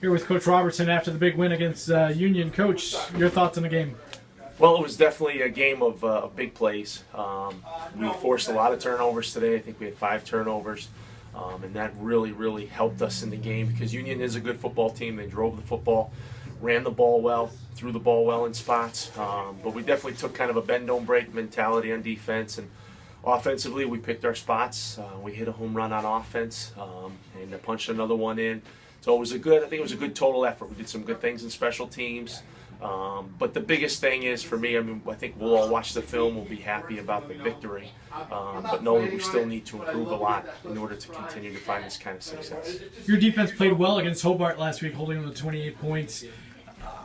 Here with Coach Robertson after the big win against Union. Coach, your thoughts on the game? Well, it was definitely a game of big plays. We forced a lot of turnovers today. I think we had 5 turnovers, and that really helped us in the game because Union is a good football team. They drove the football, ran the ball well, threw the ball well in spots, but we definitely took kind of a bend-don't-break mentality on defense, and offensively we picked our spots. We hit a home run on offense and punched another one in. So I think it was a good total effort. We did some good things in special teams. But the biggest thing is for me, I think we'll all watch the film, we'll be happy about the victory, but know that we still need to improve a lot in order to continue to find this kind of success. Your defense played well against Hobart last week, holding them to 28 points.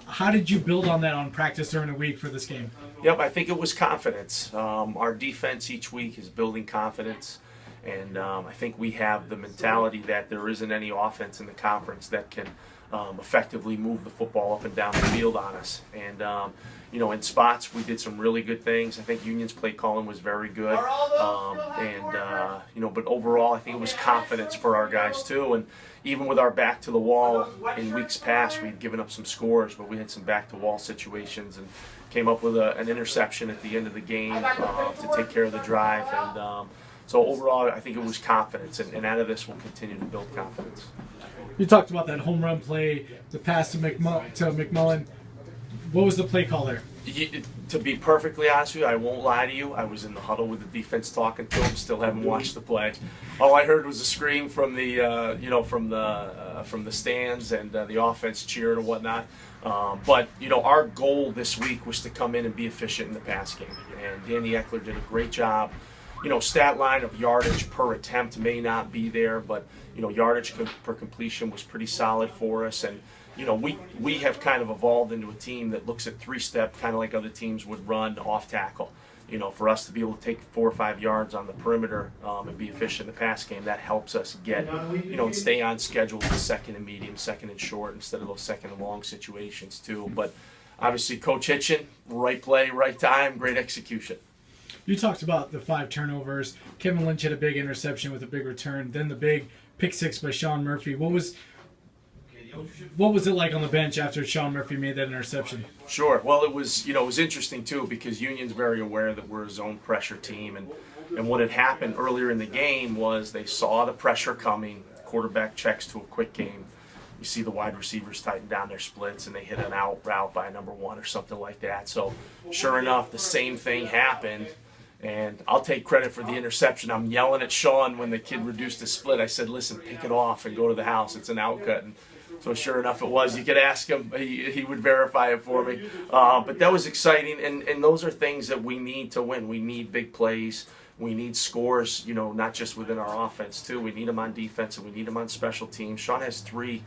How did you build on that on practice during the week for this game? Yep, I think it was confidence. Our defense each week is building confidence. And I think we have the mentality that there isn't any offense in the conference that can effectively move the football up and down the field on us. And, in spots, we did some really good things. I think Union's play calling was very good. But overall, I think it was confidence for our guys, too. And even with our back to the wall in weeks past, we'd given up some scores, but we had some back-to-wall situations and came up with an interception at the end of the game to take care of the drive. And so overall, I think it was confidence, and out of this, we'll continue to build confidence. You talked about that home run play, the pass to McMullen. What was the play call there? To be perfectly honest with you, I won't lie to you. I was in the huddle with the defense talking to him. Still haven't watched the play. All I heard was a scream from the from the stands and the offense cheering and whatnot. But our goal this week was to come in and be efficient in the pass game, and Danny Eckler did a great job. Stat line of yardage per attempt may not be there, but yardage per completion was pretty solid for us. And we have kind of evolved into a team that looks at 3-step, kind of like other teams would run off tackle. For us to be able to take 4 or 5 yards on the perimeter and be efficient in the pass game, that helps us get and stay on schedule with second and medium, second and short instead of those second and long situations too. But obviously, Coach Hitchin, right play, right time, great execution. You talked about the 5 turnovers. Kevin Lynch had a big interception with a big return. Then the big pick 6 by Sean Murphy. What was it like on the bench after Sean Murphy made that interception? Sure. Well, it was interesting too because Union's very aware that we're a zone pressure team, and what had happened earlier in the game was they saw the pressure coming. Quarterback checks to a quick game. You see the wide receivers tighten down their splits, and they hit an out route by number 1 or something like that. So sure enough, the same thing happened. And I'll take credit for the interception. I'm yelling at Sean when the kid reduced his split. I said, listen, pick it off and go to the house. It's an outcut. And so sure enough it was. You could ask him. He would verify it for me. But that was exciting. And those are things that we need to win. We need big plays. We need scores, not just within our offense, too. We need them on defense, and we need them on special teams. Sean has 3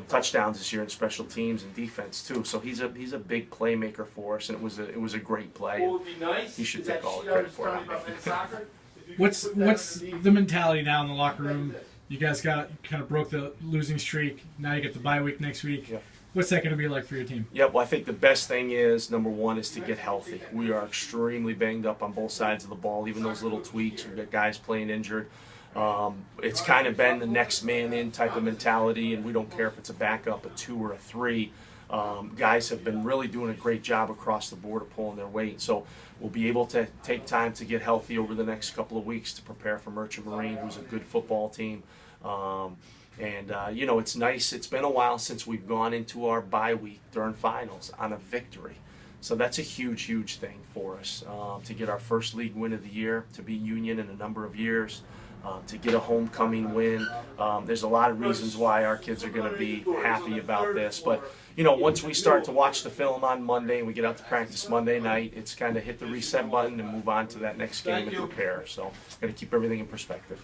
touchdowns this year in special teams and defense too. So he's a big playmaker for us, and it was a great play. He should take all the credit for it. What's the mentality now in the locker room? You guys kind of broke the losing streak. Now you get the bye week next week. Yeah. What's that going to be like for your team? Yeah, well, I think the best thing is, number 1, is to get healthy. We are extremely banged up on both sides of the ball, even those little tweaks. We've got guys playing injured. It's kind of been the next man in type of mentality, and we don't care if it's a backup, a 2 or a 3. Guys have been really doing a great job across the board of pulling their weight. So we'll be able to take time to get healthy over the next couple of weeks to prepare for Merchant Marine, who's a good football team. It's nice. It's been a while since we've gone into our bye week during finals on a victory. So that's a huge thing for us to get our first league win of the year, to beat Union in a number of years. To get a homecoming win. There's a lot of reasons why our kids are going to be happy about this. But, once we start to watch the film on Monday and we get out to practice Monday night, it's kind of hit the reset button and move on to that next game and prepare. So, got to keep everything in perspective.